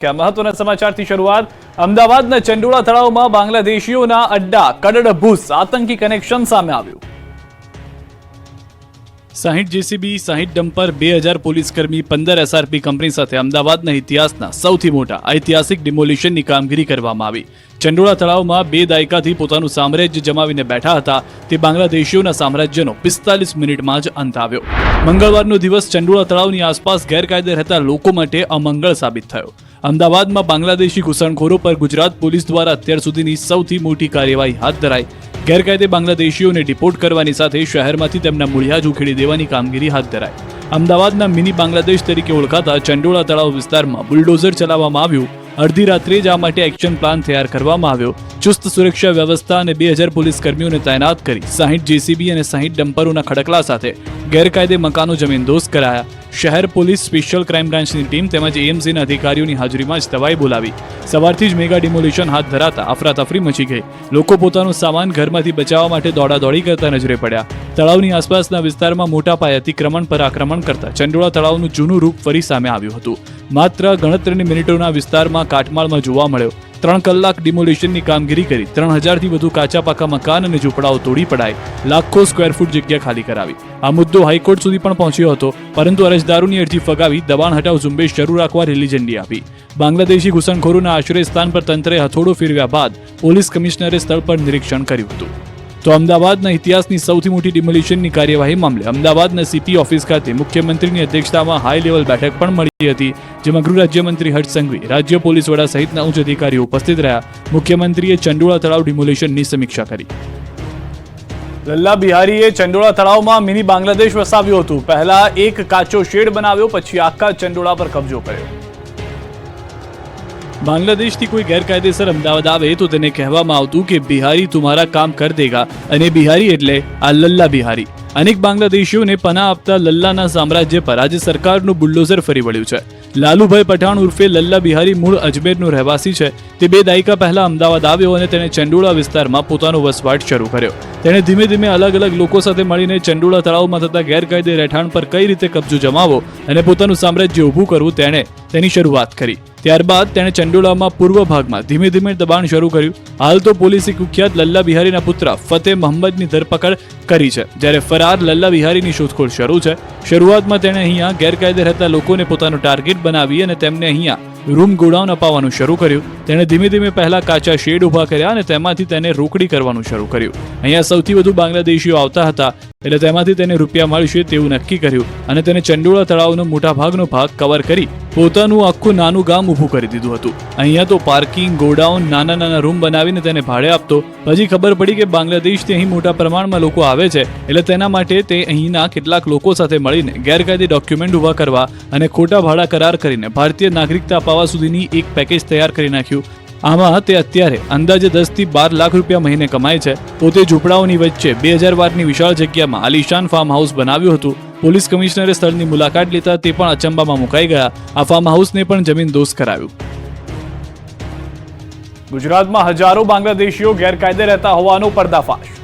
મહત્વના સમાચારથી શરૂઆત. અમદાવાદના ચંડોળા તળાવમાં બાંગ્લાદેશીઓના અડ્ડા કડડભૂસ આતંકી કનેક્શન સામે આવ્યું. 60 જેસીબી, 60 ડમ્પર, 2000 પોલીસકર્મી, 15 એસઆરપી કંપની સાથે અમદાવાદના ઇતિહાસના સૌથી મોટા ઐતિહાસિક ડિમોલિશનની કામગીરી કરવામાં આવી. ચંડોળા તળાવમાં 2 દાયકાથી પોતાનું સામ્રાજ્ય જમાવીને બેઠા હતા તે બાંગ્લાદેશીઓના સામ્રાજ્યનો 45 મિનિટમાં જ અંત આવ્યો. મંગળવારનો દિવસ ચંડોળા તળાવની આસપાસ ગેરકાયદે રહેતા લોકો માટે અમંગળ સાબિત થયો. અમદાવાદમાં બાંગ્લાદેશી ઘૂસણખોરો પર ગુજરાત પોલીસ દ્વારા અત્યાર સુધીની સૌથી મોટી કાર્યવાહી હાથ ધરાઈ. ગેરકાયદે બાંગ્લાદેશીઓને ડિપોર્ટ કરવાની સાથે શહેરમાંથી તેમના મૂળિયા જ ઉખેડી દેવાની કામગીરી હાથ ધરાઈ. અમદાવાદના મિની બાંગ્લાદેશ તરીકે ઓળખાતા ચંડોળા તળાવ વિસ્તારમાં બુલડોઝર ચલાવવામાં આવ્યું. અડધી રાત્રે જ આ માટે એક્શન પ્લાન તૈયાર કરવામાં આવ્યો. ચુસ્ત સુરક્ષા વ્યવસ્થા અને 2000 પોલીસ કર્મીઓને તૈનાત કરી 60 જેસીબી અને 60 ડમ્પરોના ખડકલા સાથે ગેરકાયદે મકાનો જમીનદોસ્ત કરાયા. શહેર પોલીસ, સ્પેશિયલ ક્રાઇમ બ્રાન્ચની ટીમ તેમજ એએમસીના અધિકારીઓની હાજરીમાં જ તવાઈ બોલાવી. સવારથી જ મેગા ડિમોલિશન હાથ ધરાતા અફરાતફરી મચી ગઈ. લોકો પોતાનો સામાન ઘરમાંથી બચાવવા માટે દોડાદોડી કરતા નજરે પડ્યા. તળાવની આસપાસના વિસ્તારમાં મોટા પાયે અતિક્રમણ પર આક્રમણ કરતા ચંડોળા તળાવનું જૂનું રૂપ ફરી સામે આવ્યું હતું. માત્ર ગણતરીની મિનિટોના વિસ્તારમાં કાટમાળમાં જોવા મળ્યો. 3 કલાક ડિમોલિશનની કામગીરી કરી 3000થી વધુ કાચા પાકા મકાન અને ઝૂંપડાઓ તોડી પડાય, લાખો સ્ક્વેર ફૂટ જગ્યા ખાલી કરાવી. આ મુદ્દો હાઈકોર્ટ સુધી પણ પહોંચ્યો હતો, પરંતુ અરજદારોની અરજી ફગાવી દબાણ હટાવ ઝુંબેશ શરૂ રાખવા લીલી ઝંડી આપી. બાંગ્લાદેશી ઘૂસણખોરોના આશ્રય સ્થાન પર તંત્રે હથોડો ફેરવ્યા બાદ પોલીસ કમિશનરે સ્થળ પર નિરીક્ષણ કર્યું હતું. તો અમદાવાદના ઇતિહાસની સૌથી મોટી ડિમોલિશનની કાર્યવાહી મામલે અમદાવાદના સીપી ઓફિસ ખાતે મુખ્યમંત્રીની અધ્યક્ષતામાં હાઈ લેવલ બેઠક પણ મળી હતી, જેમાં ગૃહ રાજ્યમંત્રી હર્ષ સંઘવી, રાજ્ય પોલીસ વડા સહિતના ઉચ્ચ અધિકારીઓ ઉપસ્થિત રહ્યા. મુખ્યમંત્રીએ ચંડોળા તળાવ ડિમોલિશનની સમીક્ષા કરી. લલ્લા બિહારીએ ચંડોળા તળાવમાં મિની બાંગ્લાદેશ વસાવ્યું હતું. પહેલા એક કાચો શેડ બનાવ્યો, પછી આખા ચંડોળા પર કબજો કર્યો. બાંગ્લાદેશથી કોઈ ગેરકાયદેસર અમદાવાદ આવે તો તેને કહેવામાં આવતું કે બિહારી તુમ્હારા કામ કર દેગા, અને બિહારી એટલે આ લલ્લા બિહારી. અનેક બાંગ્લાદેશીઓને પનાહ આપતા લલ્લાના સામ્રાજ્ય પર આજે સરકારનું બુલડોઝર ફરી વળ્યું છે. લાલુભાઈ પઠાણ ઉર્ફે લલ્લા બિહારી મૂળ અજમેરનો રહેવાસી છે. તે 2 દાયકા પહેલા અમદાવાદ આવ્યો અને તેણે ચંડોળા વિસ્તારમાં પોતાનો વસવાટ શરૂ કર્યો. તેણે ધીમે ધીમે અલગ અલગ લોકો સાથે મળીને ચંડોળા તળાવમાં થતા ગેરકાયદે રહેઠાણ પર કઈ રીતે કબજો જમાવો અને પોતાનું સામ્રાજ્ય ઊભું કરવું તેની શરૂઆત કરી. ત્યારબાદ તેણે ચંડોળામાં પૂર્વ ભાગમાં ધીમે ધીમે દબાણ શરૂ કર્યું. હાલ તો પોલીસે કુખ્યાત લલ્લા બિહારીના પુત્ર ફતેહ મહંમદની ધરપકડ કરી છે, જ્યારે ફરાર લલ્લા બિહારીની શોધખોળ શરૂ છે. શરૂઆતમાં તેણે અહીંયા ગેરકાયદે રહેતા લોકોને પોતાનો ટાર્ગેટ બનાવી અને તેમને અહીંયા રૂમ ગોડાઉન અપાવવાનું શરૂ કર્યું. તેણે ધીમે ધીમે પહેલા કાચા શેડ ઊભા કર્યા અને તેમાંથી તેને રોકડી કરવાનું શરૂ કર્યું. અહીંયા સૌથી વધુ બાંગ્લાદેશીઓ આવતા હતા, એટલે તેમાંથી તેને રૂપિયા મળશે તેવું નક્કી કર્યું અને તેને ચંડોળા તળાવનો મોટા ભાગનો ભાગ કવર કરી પોતાનું આખું નાનું ગામ ઊભું કરી દીધું હતું. અહીંયા તો પાર્કિંગ, ગોડાઉન, નાના નાના રૂમ બનાવીને તેને ભાડે આપતો. પછી ખબર પડી કે બાંગ્લાદેશથી અહીં મોટા પ્રમાણમાં લોકો આવે છે, એટલે તેના માટે તે અહીંના કેટલાક લોકો સાથે મળીને ગેરકાયદે ડોક્યુમેન્ટ ઊભા કરવા અને ખોટા ભાડા કરાર કરીને ભારતીય નાગરિકતા અપાવવા સુધીની એક પેકેજ તૈયાર કરી નાખ્યું. આમાં તે અત્યારે અંદાજે 10 થી 12 લાખ રૂપિયા મહિને કમાય છે. પોતે ઝૂંપડાઓની વચ્ચે 2000 વારની વિશાળ જગ્યામાં આલિશાન ફાર્મ હાઉસ બનાવ્યું હતું. પોલીસ કમિશનરે સ્થળની મુલાકાત લેતા તે પણ અચંબામાં મુકાઈ ગયા. આ ફાર્મ હાઉસને પણ જમીનદોસ્ત કરાવ્યું. ગુજરાતમાં હજારો બાંગ્લાદેશીઓ ગેરકાયદે રહેતા હોવાનો પર્દાફાશ.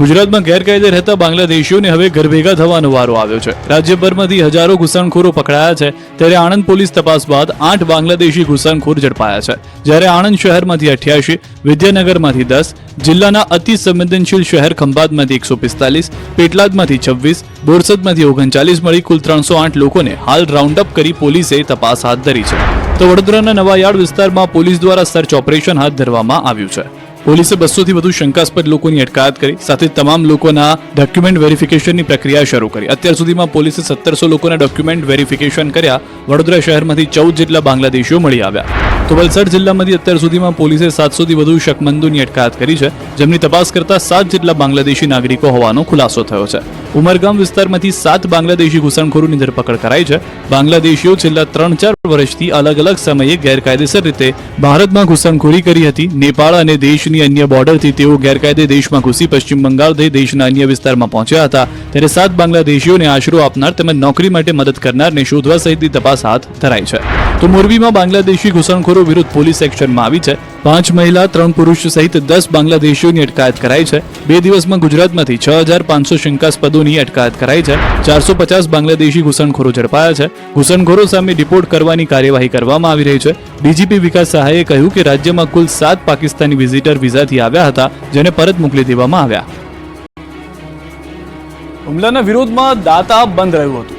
ગુજરાતમાં ગેરકાયદે રહેતા બાંગ્લાદેશીઓને હવે ઘર ભેગા થવાનો વારો આવ્યો છે. રાજ્યભરમાંથી હજારો ઘૂસણખોરો પકડાયા છે, ત્યારે આણંદ પોલીસ તપાસ બાદ 8 બાંગ્લાદેશી ઘૂસણખોર ઝડપાયા છે. જ્યારે આણંદ શહેરમાંથી 88, વિદ્યાનગરમાંથી 10, જિલ્લાના અતિ સંવેદનશીલ શહેર ખંભાતમાંથી 145, પેટલાદમાંથી 26, બોરસદમાંથી 39 મળી કુલ 308 લોકોને હાલ રાઉન્ડ અપ કરી પોલીસે તપાસ હાથ ધરી છે. તો વડોદરાના નવાયાર્ડ વિસ્તારમાં પોલીસ દ્વારા સર્ચ ઓપરેશન હાથ ધરવામાં આવ્યું છે. પોલીસે 200 થી વધુ શંકાસ્પદ લોકોની અટકાયત કરી, સાથે તમામ લોકોના ડોક્યુમેન્ટ વેરિફિકેશનની પ્રક્રિયા શરૂ કરી. અત્યાર સુધીમાં પોલીસે 1700 લોકોના ડોક્યુમેન્ટ વેરિફિકેશન કર્યા. વડોદરા શહેરમાંથી 14 જેટલા બાંગ્લાદેશીઓ મળી આવ્યા. તો વલસાડ જિલ્લામાંથી અત્યાર સુધીમાં પોલીસે 700 થી વધુ શકમંદોની અટકાયત કરી છે, જેમની તપાસ કરતા 7 જેટલા બાંગ્લાદેશી નાગરિકો હોવાનો ખુલાસો થયો છે. ઉમરગામ વિસ્તારમાંથી 7 બાંગ્લાદેશી ઘૂસણખોરોની ધરપકડ કરાઈ છે. બાંગ્લાદેશીઓ છેલ્લા 3-4 વર્ષથી અલગ અલગ સમયે ગેરકાયદેસર રીતે ભારતમાં ઘૂસણખોરી કરી હતી. નેપાળ અને દેશની અન્ય બોર્ડરથી તેઓ ગેરકાયદે દેશમાં ઘૂસી પશ્ચિમ બંગાળ થઈ દેશના અન્ય વિસ્તારમાં પહોંચ્યા હતા. ત્યારે 7 બાંગ્લાદેશીઓને આશરો આપનાર તેમજ નોકરી માટે મદદ કરનારને શોધવા સહિતની તપાસ હાથ ધરાઈ છે. તો મોરબીમાં બાંગ્લાદેશી ઘૂસણખોરો વિરુદ્ધ પોલીસ એક્શનમાં આવી છે. 5 મહિલા 3 પુરુષ સહિત 10 બાંગ્લાદેશીઓની અટકાયત કરાઈ છે. 2 દિવસમાં ગુજરાતમાંથી 6500 શંકાસ્પદોની અટકાયત કરાઈ છે. 450 બાંગ્લાદેશી ઘૂસણખોરો ઝડપાયા છે. ઘૂસણખોરો સામે ડિપોર્ટ કરવાની કાર્યવાહી કરવામાં આવી રહી છે. ડીજીપી વિકાસ સહાયે કહ્યું કે રાજ્યમાં કુલ 7 પાકિસ્તાની વિઝિટર વિઝાથી આવ્યા હતા, જેને પરત મોકલી દેવામાં આવ્યા. હુમલાના વિરોધમાં દાતા બંધ રહ્યું હતું.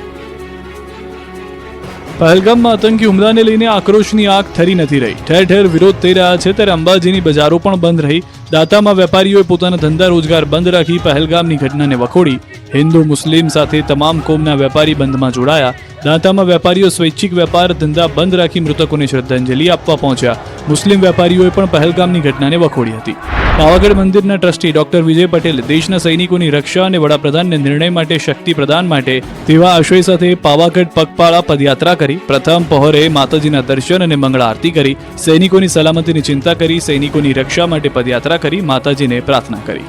પહેલગામમાં આતંકી હુમલાને લઈને આક્રોશની આગ ઠરી નથી રહી. ઠેર ઠેર વિરોધ થઈ રહ્યા છે, ત્યારે અંબાજીની બજારો પણ બંધ રહી. દાતામાં વેપારીઓએ પોતાના ધંધા રોજગાર બંધ રાખી પહેલગામની ઘટનાને વખોડી. હિન્દુ મુસ્લિમ સાથે તમામ કોમના વેપારી બંધમાં જોડાયા. દાંતામાં વેપારીઓ સ્વૈચ્છિક વેપાર ધંધા બંધ રાખી મૃતકોને શ્રદ્ધાંજલિ આપવા પહોંચ્યા. મુસ્લિમ વેપારીઓએ પણ પહેલગામની ઘટનાને વખોડી હતી. પાવાગઢ મંદિરના ટ્રસ્ટી ડોક્ટર વિજય પટેલે દેશના સૈનિકોની રક્ષા અને વડાપ્રધાનને નિર્ણય માટે શક્તિ પ્રદાન માટે તેવા આશય સાથે પાવાગઢ પગપાળા પદયાત્રા કરી. પ્રથમ પહોરે માતાજીના દર્શન અને મંગળ આરતી કરી. સૈનિકોની સલામતીની ચિંતા કરી. સૈનિકોની રક્ષા માટે પદયાત્રા કરી. માતાજીને પ્રાર્થના કરી.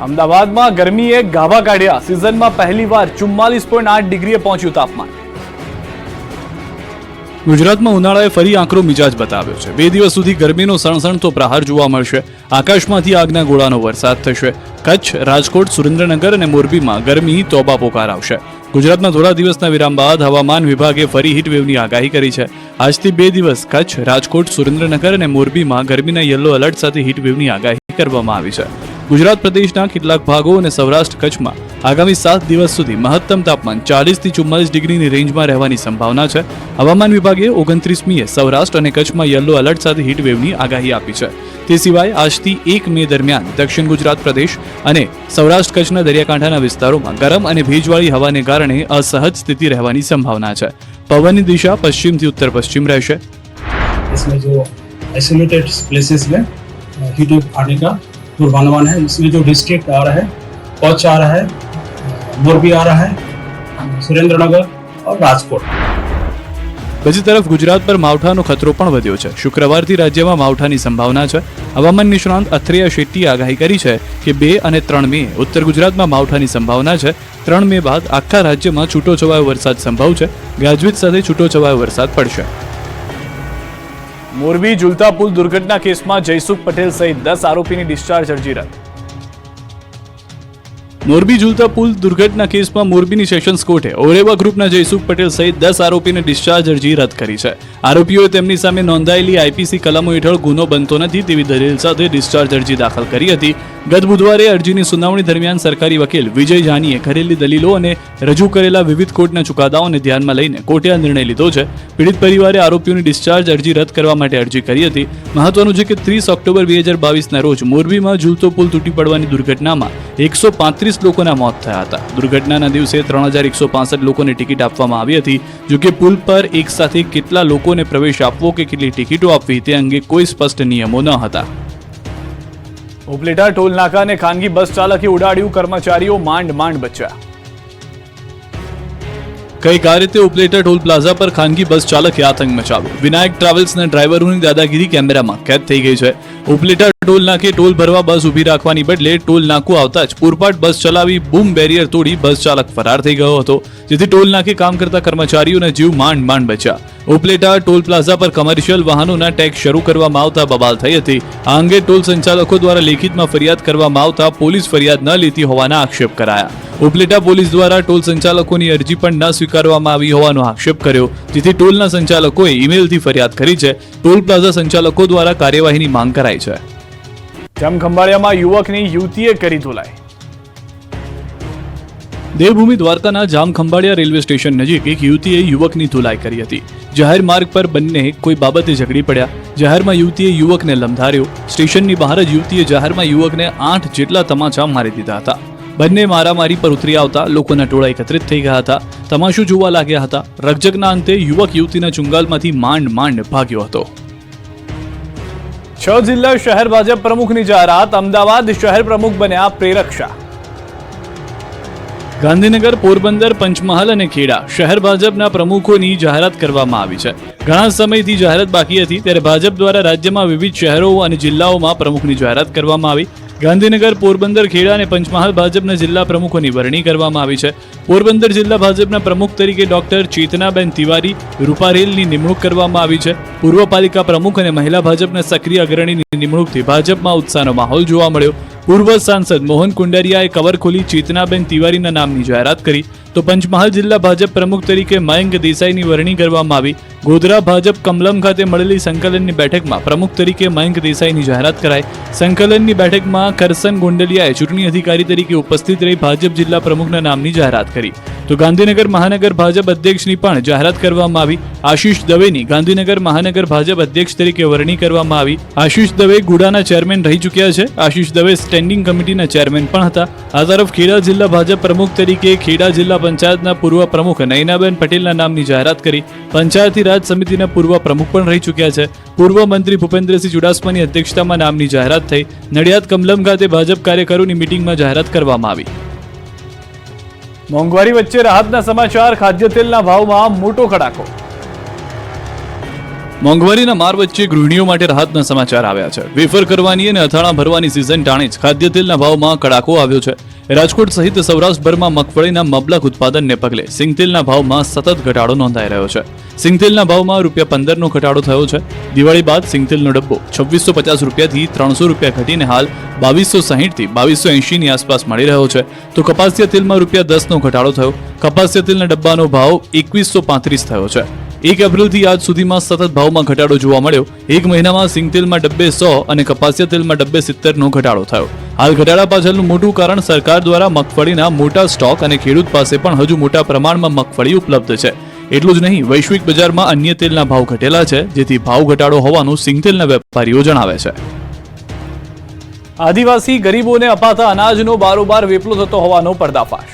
અમદાવાદમાં ગરમીએ ગાભા કાઢ્યા. સિઝનમાં પહેલીવાર 44.8 ડિગ્રીએ પહોંચ્યું તાપમાન. ગુજરાતમાં ઉનાળાએ ફરી આકરો મિજાજ બતાવ્યો છે. 2 દિવસ સુધી ગરમીનો સણસણતો પ્રહાર જોવા મળશે. આકાશમાંથી આગના ગોળાનો વરસાદ થશે. કચ્છ, રાજકોટ, સુરેન્દ્રનગર અને મોરબીમાં ગરમી તોબા પોકાર આવશે. ગુજરાતમાં થોડા દિવસના વિરામ બાદ હવામાન વિભાગે ફરી હીટવેવની આગાહી કરી છે. આજથી 2 દિવસ કચ્છ, રાજકોટ, સુરેન્દ્રનગર અને મોરબીમાં ગરમીના યલો એલર્ટ સાથે હીટવેવની આગાહી કરવામાં આવી છે. ગુજરાત પ્રદેશના કેટલાક ભાગો અને સૌરાષ્ટ્ર કચ્છમાં આગામી 7 દિવસ સુધી મહત્તમ તાપમાન 40 થી 44 ડિગ્રીની રેન્જમાં રહેવાની સંભાવના છે. હવામાન વિભાગે 29મીએ સૌરાષ્ટ્ર અને કચ્છમાં યલો એલર્ટ સાથે હીટવેવની આગાહી આપી છે. તે સિવાય આજથી 1 મે દરમિયાન દક્ષિણ ગુજરાત પ્રદેશ અને સૌરાષ્ટ્ર કચ્છના દરિયાકાંઠાના વિસ્તારોમાં ગરમ અને ભેજવાળી હવાને કારણે અસહજ સ્થિતિ રહેવાની સંભાવના છે. પવનની દિશા પશ્ચિમથી ઉત્તર પશ્ચિમ રહેશે. इसमें जो आइसोलेटेड प्लेसेस में हीट वेव आने का पूर्वानुमान है. इसमें जो डिस्ट्रिक्ट आ रहा है, कच्छ आ रहा है, मोरबी आ रहा है, सुरेंद्रनगर और राजकोट. બીજી તરફ ગુજરાત પર માવઠાનો ખતરો પણ વધ્યો છે. શુક્રવારથી રાજ્યમાં માવઠાની સંભાવના છે. હવામાન નિષ્ણાંત અથ્રેયા શેટ્ટીએ આગાહી કરી છે કે 2 અને 3 મે ઉત્તર ગુજરાતમાં માવઠાની સંભાવના છે. 3 મે બાદ આખા રાજ્યમાં છૂટોછવાયો વરસાદ સંભવ છે. ગાજવીજ સાથે છૂટોછવાયો વરસાદ પડશે. મોરબી ઝુલતા પુલ દુર્ઘટના કેસમાં જયસુખ પટેલ સહિત 10 આરોપીની ડિસ્ચાર્જ અરજી રદ. મોરબી ઝુલતા પુલ દુર્ઘટના કેસમાં મોરબીની સેશન્સ કોર્ટે ઓરેવા ગ્રુપના જયસુખ પટેલ સહિત 10 આરોપીને ડિસ્ચાર્જ અરજી રદ કરી છે. આરોપીઓએ તેમની સામે નોંધાયેલી આઈપીસી કલમો હેઠળ ગુનો બનતો નથી તેવી દલીલ સાથે ડિસ્ચાર્જ અરજી દાખલ કરી હતી. ગત બુધવારે અરજીની સુનાવણી દરમિયાન સરકારી વકીલ વિજય જાનીએ કરેલી દલીલો અને રજૂ કરેલા વિવિધ કોર્ટના ચુકાદાઓને ધ્યાનમાં લઈને કોર્ટે આ નિર્ણય લીધો છે. પીડિત પરિવારે આરોપીઓની ડિસ્ચાર્જ અરજી રદ કરવા માટે અરજી કરી હતી. મહત્વનું છે કે 30 ઓક્ટોબર 2022ના રોજ મોરબીમાં ઝૂલતો પુલ તૂટી પડવાની દુર્ઘટનામાં 135 લોકોના મોત થયા હતા. દુર્ઘટનાના દિવસે 3165 લોકોને ટિકિટ આપવામાં આવી હતી. જોકે પુલ પર એક સાથે કેટલા લોકોને પ્રવેશ આપવો કે કેટલી ટિકિટો આપવી તે અંગે કોઈ સ્પષ્ટ નિયમો ન હતા. ઉપલેટા ટોલ નાકાને ખાનગી બસ ચાલકે ઉડાડ્યું. કર્મચારીઓ માંડ માંડ બચ્યા. કઈક આ રીતે ઉપલેટા ટોલ પ્લાઝા પર ખાનગી બસ ચાલકે આતંક મચાવ્યો. વિનાયક ટ્રાવેલ્સના ડ્રાઈવરોની દાદાગીરી કેમેરામાં કેદ થઈ ગઈ છે. ઉપલેટા ટોલ નાકે ટોલ ભરવા બસ ઊભી રાખવાની બદલે ટોલ નાકું આવતા જ પૂરપાટ બસ ચલાવી બૂમ બેરિયર તોડી બસ ચાલક ફરાર થઈ ગયો હતો, જેથી ટોલ નાકે કામ કરતા કર્મચારીઓના જીવ માંડ માંડ બચ્યા. ઉપલેટા ટોલ પ્લાઝા પર કમર્શિયલ વાહનોના ટેક્સ શરૂ કરવામાં આવતા બબાલ થઈ હતી. આ અંગે ટોલ સંચાલકો દ્વારા લેખિતમાં ફરિયાદ કરવામાં આવતા પોલીસ ફરિયાદ ન લેતી હોવાના આક્ષેપ કરાયા. ઉપલેટા પોલીસ દ્વારા ટોલ સંચાલકોની અરજી પણ ન સ્વીકારવામાં આવી હોવાનો આક્ષેપ કર્યો, જેથી ટોલના સંચાલકોએ ઈમેલથી ફરિયાદ કરી છે. ટોલ પ્લાઝા સંચાલકો દ્વારા કાર્યવાહીની માંગ કરાઈ છે. જામખંભાળિયામાં યુવકની યુવતીએ કરી ધોલાઈ. દેવભૂમિ દ્વારકાના જામખંભાળિયા રેલવે સ્ટેશન નજીક એક યુવતીએ યુવકની ધોલાઈ કરી હતી. જાહેર માર્ગ પર બંને કોઈ બાબતે ઝઘડી પડ્યા. જાહેરમાં યુવતીએ યુવકને લંધાર્યો. સ્ટેશનની બહાર જ યુવતીએ જાહેરમાં યુવકને 8 જેટલા તમાચા મારી દીધા હતા. બંને મારામારી પર ઉતરી આવતા લોકોના ટોળા એકત્રિત થઈ ગયા હતા. તમાશો જોવા લાગ્યા હતા. રકઝકના અંતે યુવક યુવતીના ચુંગાલમાંથી માંડ માંડ ભાગ્યો હતો. 6 જિલ્લા શહેર ભાજપ પ્રમુખની જાહેરાત. અમદાવાદ શહેર પ્રમુખ બન્યા પ્રેરક શાહ. ગાંધીનગર, પોરબંદર, પંચમહાલ અને ખેડા શહેર ભાજપના પ્રમુખોની જાહેરાત કરવામાં આવી છે. ઘણા સમયથી જાહેરાત બાકી હતી, ત્યારે ભાજપ દ્વારા રાજ્યમાં વિવિધ શહેરો અને જિલ્લાઓમાં પ્રમુખની જાહેરાત કરવામાં આવી. ગાંધીનગર, પોરબંદર, ખેડા અને પંચમહાલ ભાજપના જિલ્લા પ્રમુખોની વરણી કરવામાં આવી છે. પોરબંદર જિલ્લા ભાજપના પ્રમુખ તરીકે ડોક્ટર ચેતનાબેન તિવારી રૂપારેલની નિમણૂક કરવામાં આવી છે. પૂર્વ પાલિકા પ્રમુખ અને મહિલા ભાજપના સક્રિય અગ્રણીની નિમણૂકથી ભાજપમાં ઉત્સાહનો માહોલ જોવા મળ્યો. પૂર્વ સાંસદ મોહન કુંડારિયાએ કવર ખોલી ચેતનાબેન તિવારીના નામની જાહેરાત કરી, તો પંચમહાલ જિલ્લા ભાજપ પ્રમુખ તરીકે મયંક દેસાઈની વરણી કરવામાં આવી. ગોધરા ભાજપ કમલમ ખાતે મળેલી સંકલનની બેઠકમાં પ્રમુખ તરીકે મયંક દેસાઈની જાહેરાત કરાઈ. સંકલનની બેઠકમાં કરસન ગોંડલિયાએ ચૂંટણી અધિકારી તરીકે ઉપસ્થિત રહી ભાજપ જિલ્લા પ્રમુખના નામની જાહેરાત કરી. તો ગાંધીનગર મહાનગર ભાજપ અધ્યક્ષની પણ જાહેરાત કરવામાં આવી. આશીષ દવેની ગાંધીનગર મહાનગર ભાજપ અધ્યક્ષ તરીકે વરણી કરવામાં આવી. આશીષ દવે ગુડાના ચેરમેન રહી ચૂક્યા છે. આશીષ દવે સ્ટેન્ડિંગ કમિટીના ચેરમેન પણ હતા. આ તરફ ખેડા જિલ્લા ભાજપ પ્રમુખ તરીકે ખેડા જિલ્લા પંચાયતના પૂર્વ પ્રમુખ નયનાબેન પટેલના નામની જાહેરાત કરી. પંચાયતી રાજ સમિતિના પૂર્વ પ્રમુખ પણ રહી ચૂક્યા છે. પૂર્વ મંત્રી ભૂપેન્દ્રસિંહ ચુડાસમાની અધ્યક્ષતામાં નામની જાહેરાત થઈ. નડિયાદ કમલમ ખાતે ભાજપ કાર્યકરોની મિટિંગમાં જાહેરાત કરવામાં આવી. મોંઘવારી વચ્ચે રાહતના સમાચાર. ખાદ્ય તેલના ભાવમાં મોટો કડાકો. મોંઘવારીના માર વચ્ચે ગૃહિણીઓ માટે રાહતના સમાચાર આવ્યા છે. વેફર કરવાની અને અથાણા ભરવાની સિઝન ટાણે જ ખાદ્ય તેલના ભાવમાં કડાકો આવ્યો છે. રાજકોટ સહિત સૌરાષ્ટ્રભરમાં મગફળીના મબલક ઉત્પાદનને પગલે સિંગતેલના ભાવમાં સતત ઘટાડો નોંધાઈ રહ્યો છે. સિંગતેલના ભાવમાં ₹15નો ઘટાડો થયો છે. દિવાળી બાદ સિંગતેલનો ડબ્બો ₹2650 થી ₹300 ઘટીને હાલ 2260 થી 2280ની આસપાસ મળી રહ્યો છે. તો કપાસિયા તેલમાં ₹10નો ઘટાડો થયો. કપાસિયા તેલના ડબ્બાનો ભાવ 2135 થયો છે. 1 એપ્રિલથી આજ સુધીમાં સતત ભાવમાં ઘટાડો જોવા મળ્યો. એક મહિનામાં સિંગતેલમાં ડબ્બે 100 અને કપાસિયા તેલમાં ડબ્બે 70નો ઘટાડો થયો. હાલ ઘટાડા પાછળનું મોટું કારણ સરકાર દ્વારા મગફળીના મોટા સ્ટોક અને ખેડૂત પાસે પણ હજુ મોટા પ્રમાણમાં મગફળી ઉપલબ્ધ છે. એટલું જ નહીં, વૈશ્વિક બજારમાં અન્ય તેલના ભાવ ઘટેલા છે, જેથી ભાવ ઘટાડો હોવાનું સિંગતેલના વેપારીઓ જણાવે છે. આદિવાસી ગરીબોને અપાતા અનાજનો બારોબાર વેપલો થતો હોવાનો પર્દાફાશ.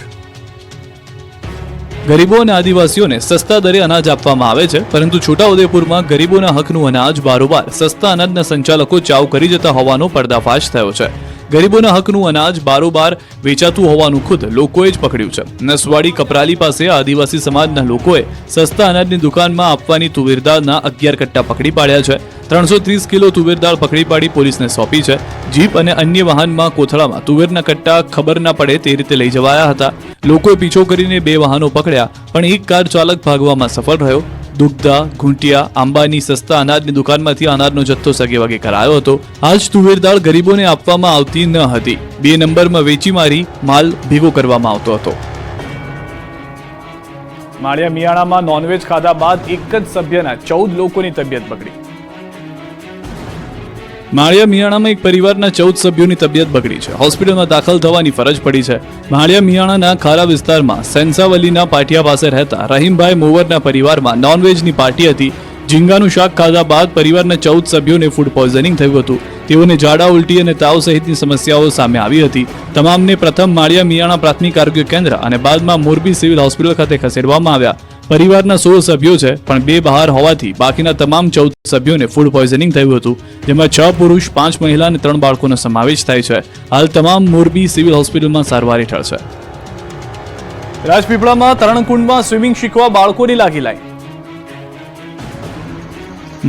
ગરીબો અને આદિવાસીઓને સસ્તા દરે અનાજ આપવામાં આવે છે, પરંતુ છોટાઉદેપુરમાં ગરીબોના હકનું અનાજ બારોબાર સસ્તા અનાજના સંચાલકો ચાવ કરી જતા હોવાનો પર્દાફાશ થયો છે. ગરીબોના હકનું અનાજ બારોબાર વેચાતું હોવાનું ખુદ લોકોએ જ પકડ્યું છે. નસવાડી કપરાલી પાસે આદિવાસી સમાજના લોકોએ સસ્તા અનાજની દુકાનમાં આપવાની તુવેર દાળના 11 કટ્ટા પકડી પાડ્યા છે. 330 કિલો તુવેર દાળ પકડી પાડી પોલીસને સોંપી છે. જીપ અને અન્ય વાહનમાં કોથળામાં તુવેરના કટ્ટા ખબર ના પડે તે રીતે લઈ જવાયા હતા. લોકોએ પીછો કરીને 2 વાહનો પકડ્યા, પણ એક કાર ચાલક ભાગવામાં સફળ રહ્યો. દુગ્ધા, ઘૂંટિયા, આંબાની સસ્તા અનાજની દુકાનમાંથી અનાજનો જથ્થો સગેવગે કરાયો હતો. આજ તુવેર દાળ ગરીબોને આપવામાં આવતી ન હતી. 2 નંબરમાં વેચી મારી માલ ભેગો કરવામાં આવતો હતો. માળિયા મિયાણામાં નોનવેજ ખાધા બાદ એક જ સભ્યના 14 લોકોની તબિયત બગડી. માળિયા મિયાણામાં એક પરિવારના 14 સભ્યોની તબિયત બગડી છે. હોસ્પિટલમાં દાખલ થવાની ફરજ પડી છે. માળિયા મિયાણાના ખારા વિસ્તારમાં સેન્સાવલીના પાટિયા પાસે રહેતા રહીમભાઈ મોવરના પરિવારમાં નોનવેજની પાર્ટી હતી. ઝીંગાનું શાક ખાધા બાદ પરિવારના 14 સભ્યોને ફૂડ પોઈઝનિંગ થયું હતું. તેઓને ઝાડા, ઉલટી અને તાવ સહિતની સમસ્યાઓ સામે આવી હતી. તમામને પ્રથમ માળિયા મિયાણા પ્રાથમિક આરોગ્ય કેન્દ્ર અને બાદમાં મોરબી સિવિલ હોસ્પિટલ ખાતે ખસેડવામાં આવ્યા. પરિવારના 16 સભ્યો છે, પણ 2 બહાર હોવાથી બાકીના તમામ 14 સભ્યોને ફૂડ પોઈઝનિંગ થયું હતું, જેમાં 6 પુરુષ, 5 મહિલા અને 3 બાળકોનો સમાવેશ થાય છે. હાલ તમામ મોરબી સિવિલ હોસ્પિટલમાં સારવાર હેઠળ છે. રાજપીપળામાં તરણકુંડમાં સ્વિમિંગ શીખવા બાળકોની લાગી લાઈન.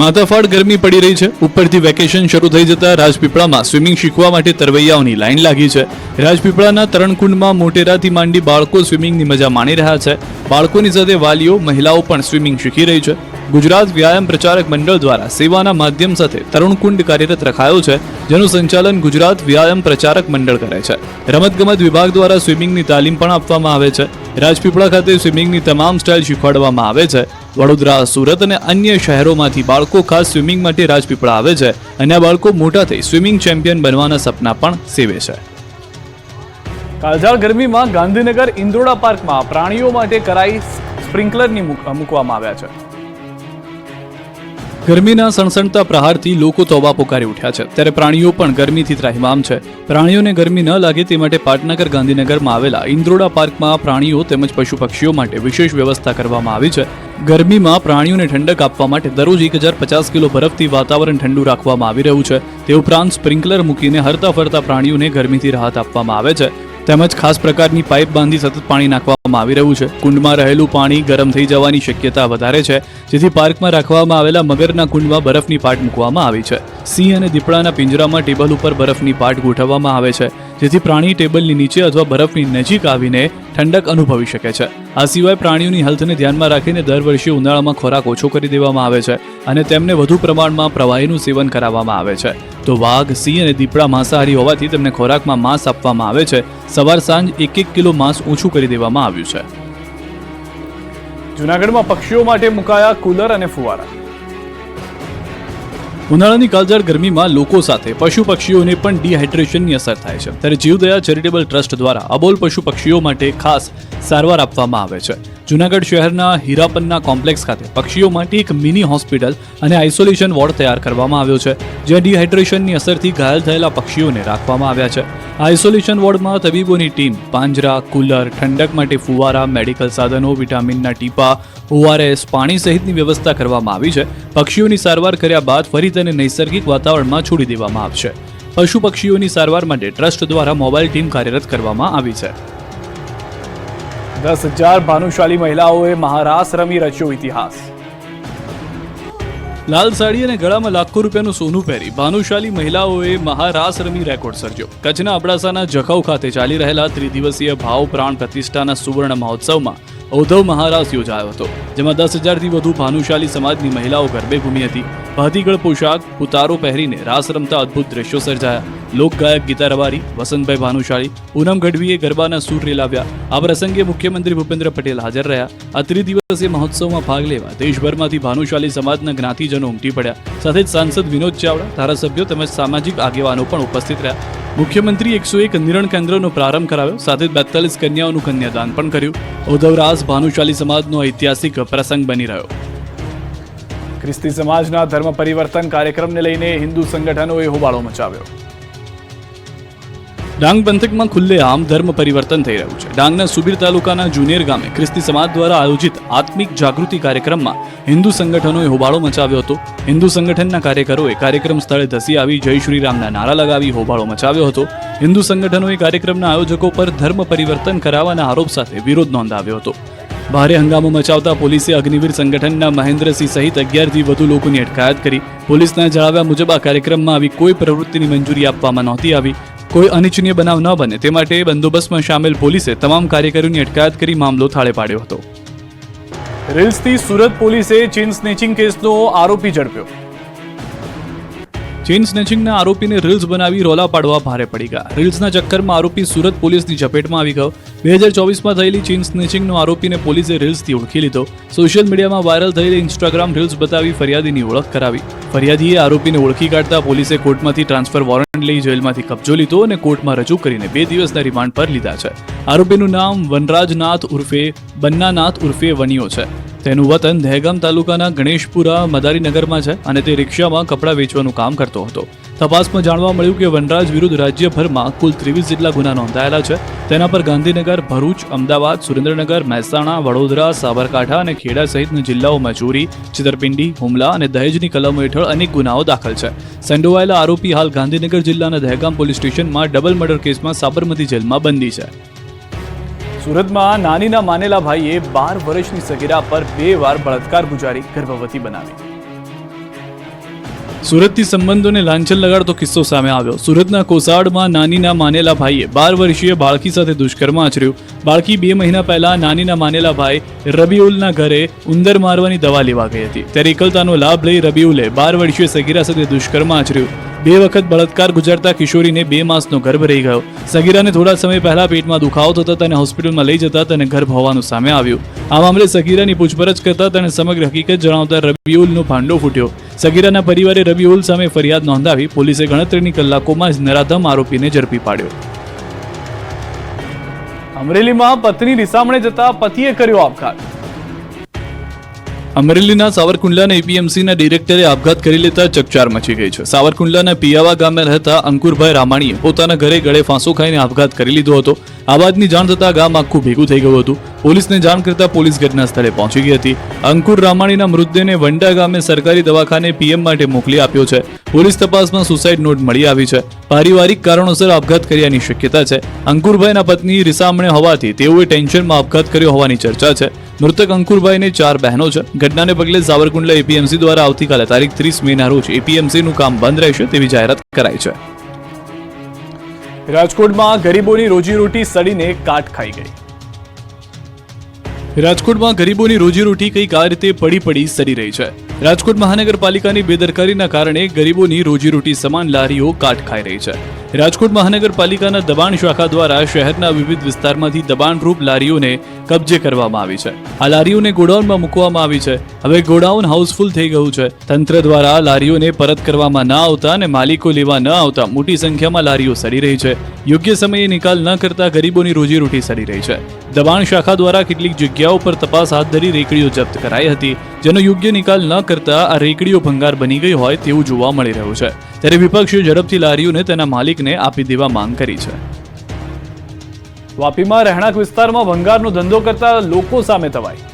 માથાફાડ ગરમી પડી રહી છે. ઉપરથી વેકેશન શરૂ થઈ જતા રાજપીપળામાં સ્વિમિંગ શીખવા માટે તરવૈયાઓની લાઈન લાગી છે. રાજપીપળાના તરણકુંડમાં મોટેરાથી માંડી બાળકો સ્વિમિંગની મજા માણી રહ્યા છે. બાળકોની સાથે વાલીઓ, મહિલાઓ પણ સ્વિમિંગ શીખી રહી છે. ગુજરાત વ્યાયામ પ્રચારક મંડળ દ્વારા સેવાના માધ્યમ સાથે તરણકુંડ કાર્યરત રખાયો છે, જેનું સંચાલન ગુજરાત વ્યાયામ પ્રચારક મંડળ કરે છે. રમતગમત વિભાગ દ્વારા સ્વિમિંગની તાલીમ પણ આપવામાં આવે છે. રાજપીપળા ખાતે સ્વિમિંગની તમામ સ્ટાઇલ શીખવાડવામાં આવે છે. વડોદરા, સુરત અને અન્ય શહેરોમાંથી બાળકો ખાસ સ્વિમિંગ માટે રાજપીપળા આવે છે અને આ બાળકો મોટા થઈ સ્વિમિંગ ચેમ્પિયન બનવાના સપના પણ સેવે છે. કાળઝાળ ગરમીમાં ગાંધીનગર ઇન્દ્રોડા પાર્કમાં પ્રાણીઓ માટે કરાઈ સ્પ્રિંકલરની મૂકવામાં આવ્યા છે. ગરમીના સણસણતા પ્રહારથી લોકો તોબા પોકારી ઉઠ્યા છે, ત્યારે પ્રાણીઓ પણ ગરમીથી ત્રાહિમામ છે. પ્રાણીઓને ગરમી ન લાગે તે માટે પાટનગર ગાંધીનગરમાં આવેલા ઇન્દ્રોડા પાર્કમાં પ્રાણીઓ તેમજ પશુ પક્ષીઓ માટે વિશેષ વ્યવસ્થા કરવામાં આવી છે. ગરમીમાં પ્રાણીઓને ઠંડક આપવા માટે દરરોજ 1050 કિલો બરફથી વાતાવરણ ઠંડુ રાખવામાં આવી રહ્યું છે. તે ઉપરાંત સ્પ્રિંકલર મૂકીને હરતા ફરતા પ્રાણીઓને ગરમીથી રાહત આપવામાં આવે છે. તેમજ ખાસ પ્રકારની પાઇપ બાંધી સતત પાણી નાખવામાં આવી રહ્યું છે. કુંડમાં રહેલું પાણી ગરમ થઈ જવાની શક્યતા વધારે છે, જેથી પાર્કમાં રાખવામાં આવેલા મગરના કુંડમાં બરફની પાટ મૂકવામાં આવી છે. સિંહ અને દીપડાના પિંજરામાં ટેબલ ઉપર બરફની પાટ ગોઠવવામાં આવે છે, જેથી પ્રાણી ટેબલની નીચે અથવા બરફની નજીક આવીને ઠંડક અનુભવી શકે છે. આ સિવાય પ્રાણીઓની હેલ્થને ધ્યાનમાં રાખીને દર વર્ષે ઉનાળામાં ખોરાક ઓછો કરી દેવામાં આવે છે અને તેમને વધુ પ્રમાણમાં પ્રવાહીનું સેવન કરાવવામાં આવે છે. તો વાઘ, સિંહ અને દીપડા માંસાહારી હોવાથી તેમને ખોરાકમાં માંસ આપવામાં આવે છે. સવાર સાંજ 1-1 કિલો માંસ ઓછું કરી દેવામાં આવ્યું છે. જૂનાગઢમાં પક્ષીઓ માટે મુકાયા કુલર અને ફુવારા. ઉનાળાની કાળઝાળ ગરમીમાં લોકો સાથે પશુ પક્ષીઓને પણ ડિહાઇડ્રેશનની અસર થાય છે. ત્યારે જીવદયા ચેરિટેબલ ટ્રસ્ટ દ્વારા અબોલ પશુ પક્ષીઓ માટે ખાસ સારવાર આપવામાં આવે છે. જૂનાગઢ શહેરના હીરાપન્ના કોમ્પ્લેક્સ ખાતે પક્ષીઓ માટે એક મિની હોસ્પિટલ અને આઇસોલેશન વોર્ડ તૈયાર કરવામાં આવ્યો છે, જ્યાં ડિહાઇડ્રેશનની અસરથી ઘાયલ થયેલા પક્ષીઓને રાખવામાં આવ્યા છે. આઇસોલેશન વોર્ડમાં તબીબોની ટીમ પાંજરા, કુલર, ઠંડક માટે ફુવારા, મેડિકલ સાધનો, વિટામિનના ટીપા, ORS, પાણી સહિતની વ્યવસ્થા કરવામાં આવી છે. પક્ષીઓની સારવાર કર્યા બાદ ફરી તેને નૈસર્ગિક વાતાવરણમાં છોડી દેવામાં આવશે. પશુ પક્ષીઓની સારવાર માટે ટ્રસ્ટ દ્વારા મોબાઈલ ટીમ કાર્યરત કરવામાં આવી છે. 10,000 ભાનુશાલી મહિલાઓએ મહારાસ રમી રચ્યો ઇતિહાસ. લાલ સાડી અને ગળામાં લાખો રૂપિયાનું સોનું પહેરી ભાનુશાલી મહિલાઓએ મહારાસ રમી રેકોર્ડ સર્જ્યો. કચ્છના અબડાસાના જખૌ ખાતે ચાલી રહેલા ત્રિદિવસીય ભાવ પ્રાણ પ્રતિષ્ઠાના સુવર્ણ મહોત્સવમાં ઔધવ મહારાસ યોજાયો હતો, જેમાં 10,000થી વધુ ભાનુશાલી સમાજની મહિલાઓ ગરબે ઘૂમી હતી. ભાતીગળ પોશાક, ઉતારો પહેરીને રાસ રમતા અદ્ભુત દ્રશ્યો સર્જાયા. લોકગાયક ગીતા રબારી, વસંતભાઈ ભાનુશાળી, પૂનમ ગઢવીએ ગરબાના સૂર રેલાવ્યા. આ પ્રસંગે મુખ્યમંત્રી ભૂપેન્દ્ર પટેલ હાજર રહ્યા. આ ત્રિદિવસીય મહોત્સવમાં ભાગ લેવા દેશભરમાંથી ભાનુશાલી સમાજના જ્ઞાતિજનો ઉમટી પડ્યા. સાથે જ સાંસદ વિનોદ ચાવડા, ધારાસભ્યો તેમજ સામાજિક આગેવાનો પણ ઉપસ્થિત રહ્યા. મુખ્યમંત્રી 101 નિરણ કેન્દ્રનો પ્રારંભ કરાવ્યો. સાથે જ 42 કન્યાઓનું કન્યાદાન પણ કર્યું. ઔધવરાસ ભાનુશાલી સમાજનો ઐતિહાસિક પ્રસંગ બની રહ્યો. ખ્રિસ્તી સમાજના ધર્મ પરિવર્તન કાર્યક્રમને લઈને હિન્દુ સંગઠનોએ હોબાળો મચાવ્યો. ડાંગ પંથકમાં ખુલ્લેઆમ ધર્મ પરિવર્તન થઈ રહ્યું છે. ડાંગના સુબીર તાલુકાના જુનેર ગામે ખ્રિસ્તી સમાજ દ્વારા આયોજિત આત્મિક જાગૃતિ કાર્યક્રમમાં હિન્દુ સંગઠનોએ હોબાળો મચાવ્યો હતો. હિન્દુ સંગઠનના કાર્યકરોએ કાર્યક્રમ સ્થળે ધસી આવી જય શ્રી રામના નારા લગાવી હોબાળો મચાવ્યો હતો. હિન્દુ સંગઠનોએ કાર્યક્રમના આયોજકો પર ધર્મ પરિવર્તન કરાવવાના આરોપ સાથે વિરોધ નોંધાવ્યો હતો. ભારે હંગામો મચાવતા પોલીસે અગ્નિવીર સંગઠનના મહેન્દ્રસિંહ સહિત 11થી વધુ લોકોની અટકાયત કરી. પોલીસના જણાવ્યા મુજબ આ કાર્યક્રમમાં આવી કોઈ પ્રવૃત્તિની મંજૂરી આપવામાં નહોતી આવી. કોઈ અનિચ્છનીય બનાવ ન બને તે માટે બંદોબસ્તમાં સામેલ પોલીસે તમામ કાર્યકરોની અટકાયત કરી મામલો થાળે પાડ્યો હતો. રીલ્સથી સુરત પોલીસે ચેઇન સ્નેચિંગ કેસનો આરોપી ઝડપ્યો. ચેઇન સ્નેચિંગના આરોપીને રીલ્સ બનાવી રોલા પાડવા ભારે પડી ગયા. રીલ્સના ચક્કરમાં આરોપી સુરત પોલીસની ઝપેટમાં આવી ગયો. 2024માં થયેલી ચેઇન સ્નેચિંગનો આરોપીને પોલીસે રીલ્સથી ઓળખી લીધો. સોશિયલ મીડિયામાં વાયરલ થયેલી ઇન્સ્ટાગ્રામ રીલ્સ બતાવી ફરિયાદીની ઓળખ કરાવી. ફરિયાદીએ આરોપીને ઓળખી કાઢતા પોલીસે કોર્ટમાંથી ટ્રાન્સફર વોરંટ લઈ જેલમાંથી કબજો લીધો અને કોર્ટમાં રજૂ કરીને 2 દિવસના રિમાન્ડ પર લીધા છે. આરોપીનું નામ વનરાજનાથ ઉર્ફે બન્નાનાથ ઉર્ફે વનિયો છે. તેનું વતન દહેગામ તાલુકાના ગણેશપુરા મદારીનગરમાં છે અને તે રિક્ષામાં કપડાં વેચવાનું કામ કરતો હતો. તપાસમાં જાણવા મળ્યું કે વનરાજ વિરુદ્ધ રાજ્યભરમાં કુલ 23 જેટલા ગુના નોંધાયેલા છે. તેના પર ગાંધીનગર, ભરૂચ, અમદાવાદ, સુરેન્દ્રનગર, મહેસાણા, વડોદરા, સાબરકાંઠા અને ખેડા સહિતના જિલ્લાઓમાં ચોરી, છેતરપિંડી, હુમલા અને દહેજની કલમો હેઠળ અનેક ગુનાઓ દાખલ છે. સંડોવાયેલા આરોપી હાલ ગાંધીનગર જિલ્લાના દહેગામ પોલીસ સ્ટેશનમાં ડબલ મર્ડર કેસમાં સાબરમતી જેલમાં બંધી છે. સુરતમાં નાનીના માનેલા ભાઈએ 12 વર્ષની સગીરા પર 2 વાર બળાત્કાર ગુજારી ગર્ભવતી બનાવી. સુરતથી સંબંધોને લાંછન લગાડતો કિસ્સો સામે આવ્યો. સુરતના કોસાડમાં નાનીના માનેલા ભાઈએ 12 વર્ષીય બાળકી સાથે દુષ્કર્મ આચર્યું. બાળકી 2 મહિના પહેલા નાનીના માનેલા ભાઈ રબીઉલના ઘરે ઉંદર મારવાની દવા લેવા ગઈ હતી. ત્યારે એકલતાનો લાભ લઈ રબીઉલે 12 વર્ષીય સગીરા સાથે દુષ્કર્મ આચર્યું. 2 વખત બળાત્કાર ગુજારતા કિશોરીને 2 માસનો ગર્ભ રહી ગયો. સગીરાને થોડા સમય પહેલા પેટમાં દુખાવો થતા તેને હોસ્પિટલમાં લઈ જતા તેને ગર્ભ હોવાનું સામે આવ્યું. આ મામલે સગીરાની પૂછપરછ કરતા તેને સમગ્ર હકીકત જણાવતા રબીઉલનો ભાંડો ફૂટ્યો. સગીરાના પરિવારે રબીઉલ સામે ફરિયાદ નોંધાવી પોલીસે ગણતરીની કલાકોમાં જ નરાધમ આરોપીને ઝડપી પાડ્યો. અમરેલીમાં પત્ની રિસામણે જતા પતિએ કર્યો આપઘાત. અમરેલીના સાવરકુંડલાના એપીએમસીના ડિરેક્ટરે આપઘાત કરી લેતા ચકચાર મચી ગઈ છે. સાવરકુંડલાના પિયાવા ગામે રહેતા અંકુરભાઈ રામાણીએ પોતાના ઘરે ગળે ફાંસો ખાઈને આપઘાત કરી લીધો હતો. આ વાતની જાણ થતાં ગામ આખું ભેગું થઈ ગયું હતું. પોલીસને જાણ કરતા પોલીસ ઘટના સ્થળે પહોંચી ગઈ હતી. અંકુર રામાણીના મૃતદેહને વંડા ગામે સરકારી દવાખાને પીએમ માટે મોકલી આપ્યો છે. પોલીસ તપાસમાં સુસાઇડ નોટ મળી આવી છે. પારિવારિક કારણોસર આપઘાત કર્યાની શક્યતા છે. અંકુરભાઈના પત્ની રિસામણે હોવાથી તેઓએ ટેન્શનમાં આપઘાત કર્યો હોવાની ચર્ચા છે. મૃતક અંકુરભાઈને 4 બહેનો છે. ઘટનાને પગલે સાવરકુંડલા એપીએમસી દ્વારા આવતીકાલે તારીખ 30 મેના રોજ એપીએમસીનું કામ બંધ રહેશે તેવી જાહેરાત કરાઈ છે. રાજકોટમાં ગરીબોની રોજીરોટી સડીને કાટ ખાઈ ગઈ. રાજકોટમાં ગરીબોની રોજીરોટી કંઈક આ રીતે પડી સડી રહી છે. રાજકોટ મહાનગરપાલિકાની બેદરકારીના કારણે ગરીબોની રોજીરોટી સમાન લારીઓ કાટ ખાઈ રહી છે. રાજકોટ મહાનગરપાલિકાના દબાણ શાખા દ્વારા શહેરના વિવિધ વિસ્તારમાંથી દબાણરૂપ લારીઓને કબજે કરવામાં આવી છે. આ લારીઓને ગોડાઉનમાં મૂકવામાં આવી છે. હવે ગોડાઉન હાઉસફુલ થઈ ગયું છે. તંત્ર દ્વારા લારીઓને પરત કરવામાં ન આવતા અને માલિકો લેવા ન આવતા મોટી સંખ્યામાં લારીઓ સડી રહી છે. યોગ્ય સમયે નિકાલ ન કરતા ગરીબોની રોજીરોટી સડી રહી છે. દબાણ શાખા દ્વારા કેટલીક જગ્યાઓ પર તપાસ હાથ ધરી રેકડીઓ જપ્ત કરાઈ હતી, જેનો યોગ્ય નિકાલ ન કરતા આ રેકડીઓ ભંગાર બની ગઈ હોય તેવું જોવા મળી રહ્યું છે. ત્યારે વિપક્ષે ઝડપથી લારીઓને તેના માલિકને આપી દેવા માંગ કરી છે. વાપીમાં રહેણાંક વિસ્તારમાં ભંગારનો ધંધો કરતા લોકો સામે તવાઈ.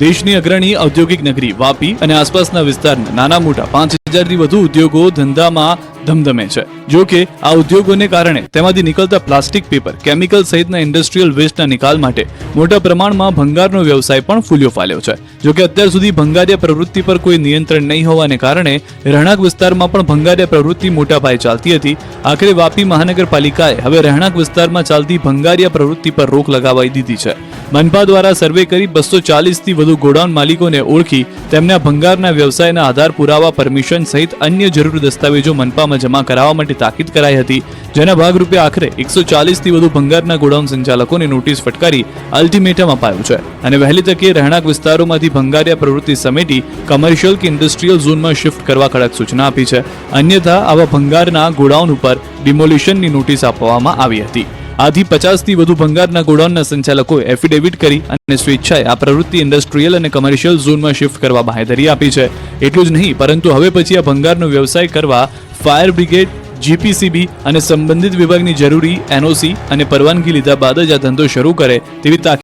દેશની અગ્રણી ઔદ્યોગિક નગરી વાપી અને આસપાસના વિસ્તારના નાના મોટા 5000થી વધુ ઉદ્યોગો ધંધામાં ધમધમે છે. જો કે આ ઉદ્યોગોને કારણે તેમાંથી નીકળતા પ્લાસ્ટિક, પેપર, કેમિકલ સહિતના ઇન્ડસ્ટ્રીયલ વેસ્ટના નિકાલ માટે મોટા પ્રમાણમાં ભંગારનો વ્યવસાય પણ ફૂલ્યો ફાલ્યો છે. જો કે અત્યાર સુધી ભંગારિયા પ્રવૃત્તિ પર કોઈ નિયંત્રણ નહીં હોવાને કારણે રહેણાંક વિસ્તારમાં પણ ભંગારિયા પ્રવૃત્તિ મોટા પાયે ચાલતી હતી. આખરે વાપી મહાનગરપાલિકાએ હવે રહેણાંક વિસ્તારમાં ચાલતી ભંગારિયા પ્રવૃત્તિ પર રોક લગાવી દીધી છે. મનપા દ્વારા સર્વે કરી 240થી વધુ ગોડાઉન માલિકોને ઓળખી તેમને ભંગારના વ્યવસાયના આધાર પુરાવા, પરમિશન સહિત અન્ય જરૂરી દસ્તાવેજો મનપામાં જમા કરાવવા માટે તાકીદ કરાઈ હતી. જેના ભાગરૂપે આખરે 140થી વધુ ભંગારના ગોડાઉન સંચાલકોને નોટિસ ફટકારી અલ્ટિમેટમ અપાયું છે અને વહેલી તકે રહેણાંક વિસ્તારોમાંથી ભંગારિયા પ્રવૃત્તિ સમેટી કમર્શિયલ કે ઇન્ડસ્ટ્રીયલ ઝોનમાં શિફ્ટ કરવા કડક સૂચના આપી છે. અન્યથા આવા ભંગારના ગોડાઉન ઉપર ડિમોલિશનની નોટિસ આપવામાં આવી હતી. આથી 50થી વધુ ભંગારના ગોડાઉનના સંચાલકોએ એફિડેવિટ કરી અને સ્વેચ્છાએ આ પ્રવૃત્તિ ઇન્ડસ્ટ્રીયલ અને કમર્શિયલ ઝોનમાં શિફ્ટ કરવા બાંહેધરી આપી છે. એટલું જ નહીં, પરંતુ હવે પછી આ ભંગારનો વ્યવસાય કરવા ફાયર બ્રિગેડ, જીપીસીબી અને સંબંધિત વિભાગની જરૂરી એનઓસી અને પરવાનગી લીધા બાદ જ આ ધંધો શરૂ કરે તેવી તાકીદ